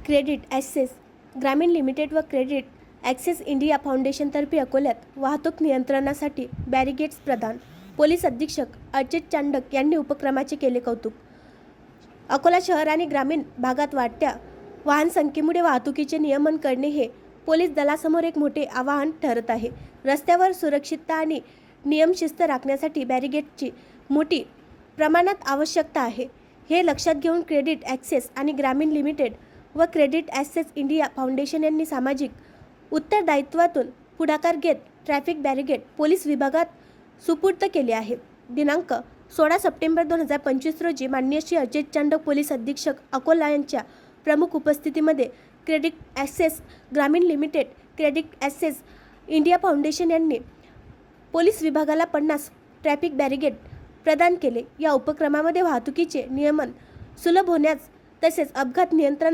Credit access ग्रामीण limited व credit access India फाउंडेशनतर्फे अकोल्यात वाहतूक नियंत्रणासाठी बॅरिगेड्स प्रदान. पोलीस अधीक्षक अजित चांडक यांनी उपक्रमाचे केले कौतुक. अकोला शहर आणि ग्रामीण भागात वाढत्या वाहनसंख्येमुळे वाहतुकीचे नियमन करणे हे पोलीस दलासमोर एक मोठे आव्हान ठरत आहे. रस्त्यावर सुरक्षितता आणि नियमशिस्त राखण्यासाठी बॅरिगेडची मोठी प्रमाणात आवश्यकता आहे. हे लक्षात घेऊन क्रेडिट ॲक्सेस आणि ग्रामीण लिमिटेड व क्रेडिट ॲक्सेस इंडिया फाउंडेशन यांनी सामाजिक उत्तरदायित्वातून पुढाकार घेत ट्रॅफिक बॅरिगेड पोलीस विभागात सुपूर्द केले आहे. दिनांक 16 सप्टेंबर 2025 रोजी माननीय श्री अजित चांडक पोलीस अधीक्षक अकोला यांच्या प्रमुख उपस्थितीमध्ये क्रेडिट ॲक्सेस ग्रामीण limited credit access India foundation यांनी पोलीस विभागाला 50 ट्रॅफिक बॅरिगेड प्रदान केले. या उपक्रमामध्ये वाहतुकीचे नियमन सुलभ होण्यास तसेच अपघात नियंत्रण